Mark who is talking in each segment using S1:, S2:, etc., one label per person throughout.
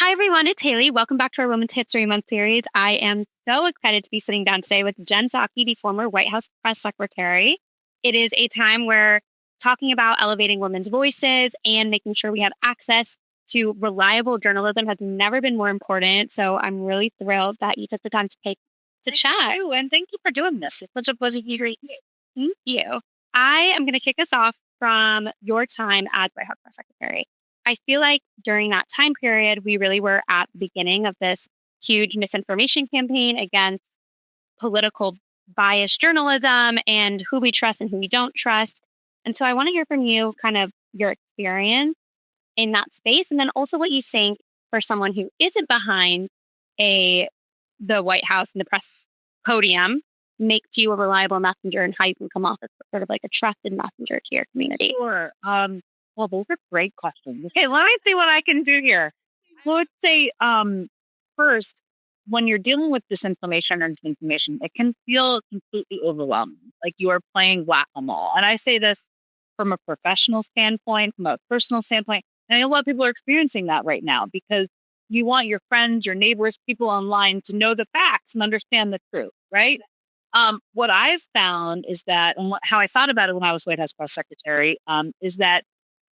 S1: Hi, everyone. It's Haley. Welcome back to our Women's History Month series. I am so excited to be sitting down today with Jen Psaki, the former White House press secretary. It is a time where talking about elevating women's voices and making sure we have access to reliable journalism has never been more important. So I'm really thrilled that you took the time to chat.
S2: And thank you for doing this. It's such a pleasure to hear you.
S1: Thank you. I am going to kick us off from your time as White House press secretary. I feel like during that time period, we really were at the beginning of this huge misinformation campaign against political biased journalism and who we trust and who we don't trust. And so I want to hear from you kind of your experience in that space, and then also what you think for someone who isn't behind the White House and the press podium makes you a reliable messenger and how you can come off as sort of like a trusted messenger to your community.
S2: Sure. Well, those are great questions. Okay, let me see what I can do here. Well, let's say, first, when you're dealing with disinformation or disinformation, it can feel completely overwhelming, like you are playing whack-a-mole. And I say this from a professional standpoint, from a personal standpoint. And I know a lot of people are experiencing that right now because you want your friends, your neighbors, people online to know the facts and understand the truth, right? What I've found is that, and how I thought about it when I was White House press secretary, is that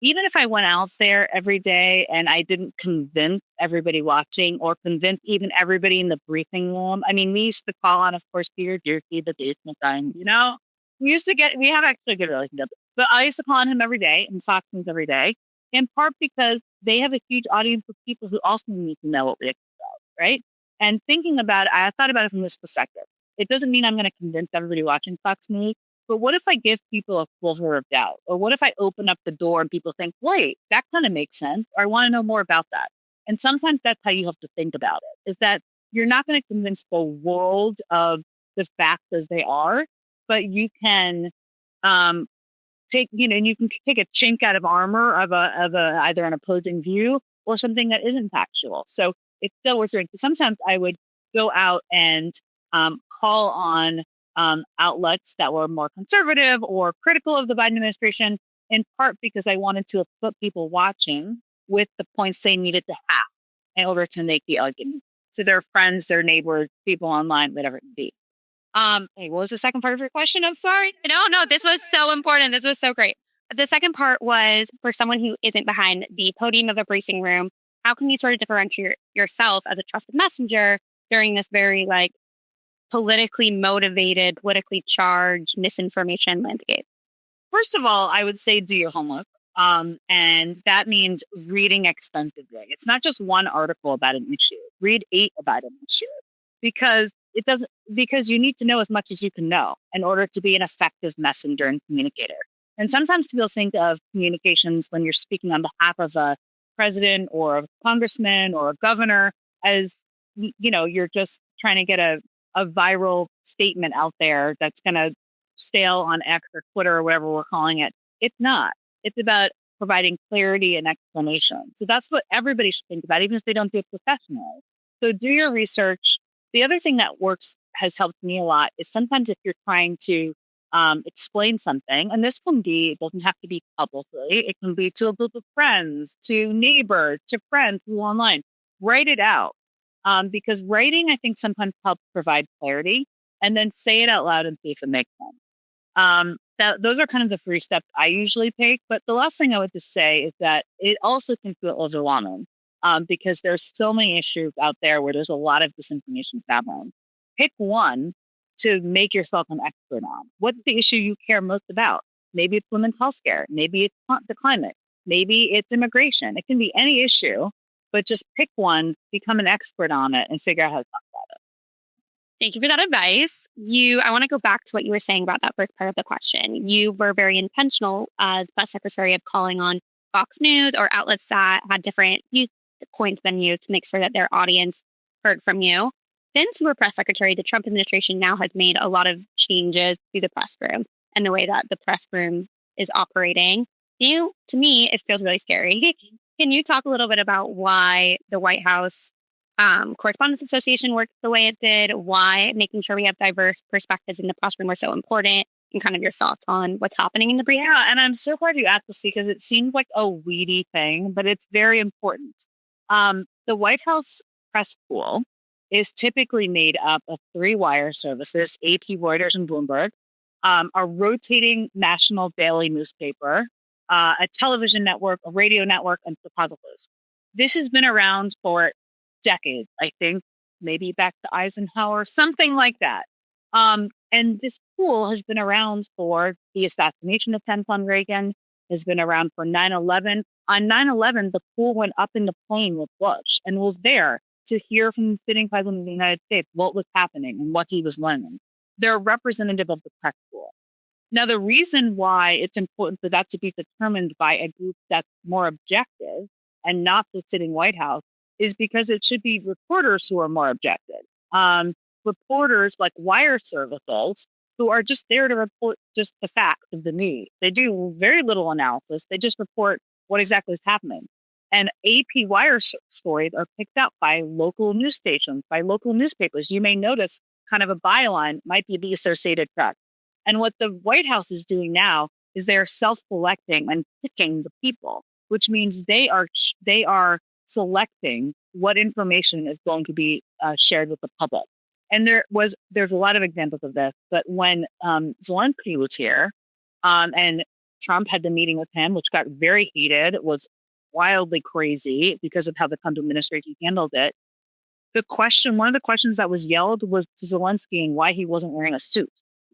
S2: even if I went out there every day and I didn't convince everybody watching or convince even everybody in the briefing room, I mean, we used to call on, of course, Peter Durkee, the basement guy, we have actually a good relationship, but I used to call on him every day and Fox News every day, in part because they have a huge audience of people who also need to know what we about, right? And thinking about it, I thought about it from this perspective. It doesn't mean I'm going to convince everybody watching Fox News, but what if I give people a flavor of doubt? Or what if I open up the door and people think, wait, that kind of makes sense, or I want to know more about that? And sometimes that's how you have to think about it, is that you're not going to convince the world of the facts as they are, but you can you can take a chink out of armor of either an opposing view or something that isn't factual. So it still was right. Sometimes I would go out and call on outlets that were more conservative or critical of the Biden administration, in part because I wanted to put people watching with the points they needed to have in order to make the argument to their friends, their neighbors, people online, whatever it be. Hey, what was the second part of your question? I'm sorry.
S1: No, this was so important. This was so great. The second part was for someone who isn't behind the podium of a briefing room, how can you sort of differentiate yourself as a trusted messenger during this very politically motivated, politically charged misinformation landscape?
S2: First of all, I would say do your homework. And that means reading extensively. It's not just one article about an issue. Read 8 about an issue because you need to know as much as you can know in order to be an effective messenger and communicator. And sometimes people think of communications when you're speaking on behalf of a president or a congressman or a governor as, you're just trying to get a viral statement out there that's going to stale on X or Twitter or whatever we're calling it. It's not. It's about providing clarity and explanation. So that's what everybody should think about, even if they don't do it professionally. So do your research. The other thing that has helped me a lot is sometimes if you're trying to explain something, and it doesn't have to be publicly, it can be to a group of friends, to neighbors, to friends who are online. Write it out. Because writing, I think, sometimes helps provide clarity, and then say it out loud and see if it makes sense. Those are kind of the 3 steps I usually take. But the last thing I would just say is that it also can feel overwhelming because there's so many issues out there where there's a lot of disinformation happening. Pick one to make yourself an expert on. What's the issue you care most about? Maybe it's women's healthcare. Maybe it's the climate. Maybe it's immigration. It can be any issue, but just pick one, become an expert on it, and figure out how to talk about it.
S1: Thank you for that advice. I want to go back to what you were saying about that first part of the question. You were very intentional as press secretary of calling on Fox News or outlets that had different viewpoints than you to make sure that their audience heard from you. Since you were press secretary, the Trump administration now has made a lot of changes to the press room and the way that the press room is operating. To me, it feels really scary. Can you talk a little bit about why the White House Correspondents Association worked the way it did, why making sure we have diverse perspectives in the press room was so important, and kind of your thoughts on what's happening in the briefing?
S2: Yeah, and I'm so glad you asked this because it seems like a weedy thing, but it's very important. The White House press pool is typically made up of three wire services, AP, Reuters, and Bloomberg, a rotating national daily newspaper, a television network, a radio network, and photographers. This has been around for decades, I think, maybe back to Eisenhower, something like that. And this pool has been around for the assassination attempt on Reagan, has been around for 9/11. On 9/11, the pool went up in the plane with Bush and was there to hear from the sitting president of the United States what was happening and what he was learning. They're representative of the press pool. Now, the reason why it's important for that to be determined by a group that's more objective and not the sitting White House is because it should be reporters who are more objective. Reporters like wire services who are just there to report just the facts of the news. They do very little analysis. They just report what exactly is happening. And AP wire stories are picked up by local news stations, by local newspapers. You may notice kind of a byline might be the Associated Press. And what the White House is doing now is they're self-selecting and picking the people, which means they are selecting what information is going to be shared with the public. And there's a lot of examples of this. But when Zelensky was here, and Trump had the meeting with him, which got very heated, it was wildly crazy because of how the Trump administration handled it. One of the questions that was yelled was to Zelensky and why he wasn't wearing a suit.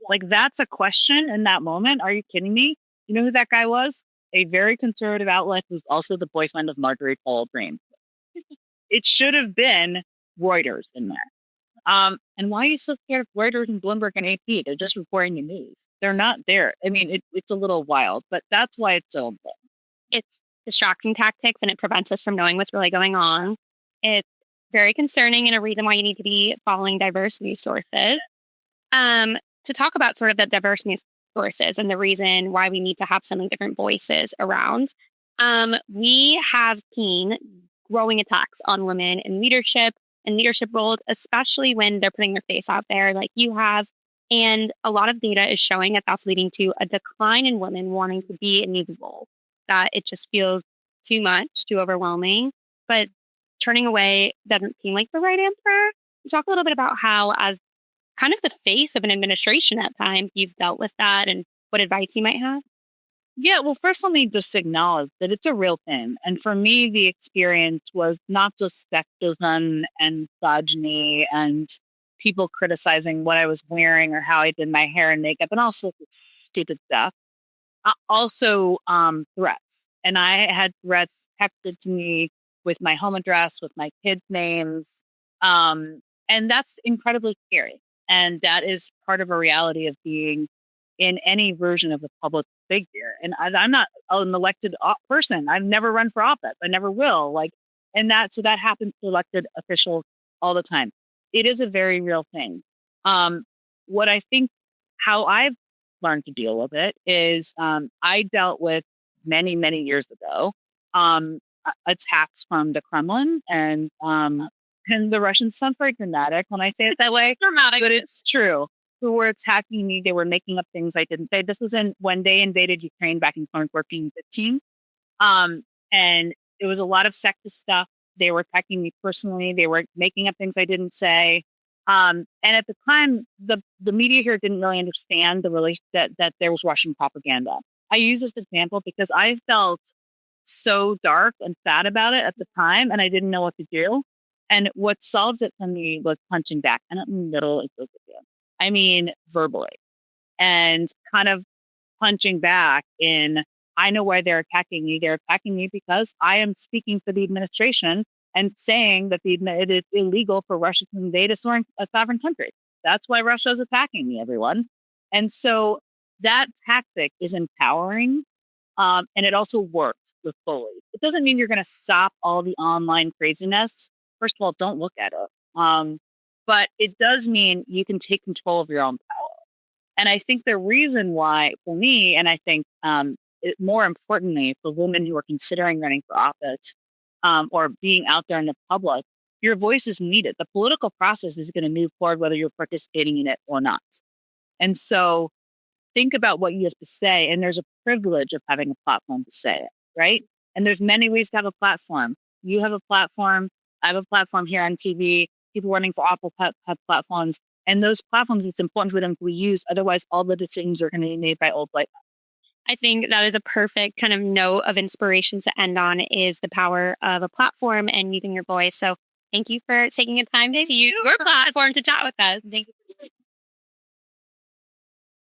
S2: Like, that's a question in that moment. Are you kidding me? You know who that guy was? A very conservative outlet who's also the boyfriend of Marjorie Taylor Greene. It should have been Reuters in there. And why are you so scared of Reuters and Bloomberg and AP? They're just reporting the news. They're not there. I mean, it's a little wild, but that's why it's so important.
S1: It's distracting tactics and it prevents us from knowing what's really going on. It's very concerning and a reason why you need to be following diverse news sources. To talk about sort of the diverse news sources and the reason why we need to have so many different voices around, we have seen growing attacks on women in leadership and leadership roles, especially when they're putting their face out there like you have. And a lot of data is showing that that's leading to a decline in women wanting to be in these roles, that it just feels too much, too overwhelming. But turning away doesn't seem like the right answer. Talk a little bit about how, as kind of the face of an administration at times, you've dealt with that and what advice you might have.
S2: Yeah, well, first, let me just acknowledge that it's a real thing. And for me, the experience was not just sexism and misogyny and people criticizing what I was wearing or how I did my hair and makeup and all sorts of stupid stuff. Also, threats. And I had threats texted to me with my home address, with my kids' names. And that's incredibly scary. And that is part of a reality of being in any version of a public figure. And I'm not an elected person. I've never run for office. I never will. So that happens to elected officials all the time. It is a very real thing. What I think, how I've learned to deal with it is, I dealt with many, many years ago, attacks from the Kremlin and the Russians sound very dramatic when I say it that way.
S1: Dramatic.
S2: But it's true. Who were attacking me. They were making up things I didn't say. This was when they invaded Ukraine back in 2014-15. And it was a lot of sexist stuff. They were attacking me personally. They were making up things I didn't say. And at the time, the media here didn't really understand the relation that there was Russian propaganda. I use this example because I felt so dark and sad about it at the time, and I didn't know what to do. And what solves it for me was punching back, and in the middle of the video. I mean, verbally, and kind of punching back in, I know why they're attacking me. They're attacking me because I am speaking for the administration and saying that it is illegal for Russia to invade a sovereign country. That's why Russia is attacking me, everyone. And so that tactic is empowering. And it also works with bullies. It doesn't mean you're going to stop all the online craziness. First of all, don't look at it. But it does mean you can take control of your own power. And I think the reason why, for me, and I think more importantly, for women who are considering running for office or being out there in the public, your voice is needed. The political process is going to move forward whether you're participating in it or not. And so think about what you have to say. And there's a privilege of having a platform to say it, right? And there's many ways to have a platform. You have a platform. I have a platform here on TV, people running for Apple platforms. And those platforms, it's important for them to be used. Otherwise, all the decisions are going to be made by old white men.
S1: I think that is a perfect kind of note of inspiration to end on, is the power of a platform and using your voice. So thank you for taking the time to use your platform to chat with us. Thank you.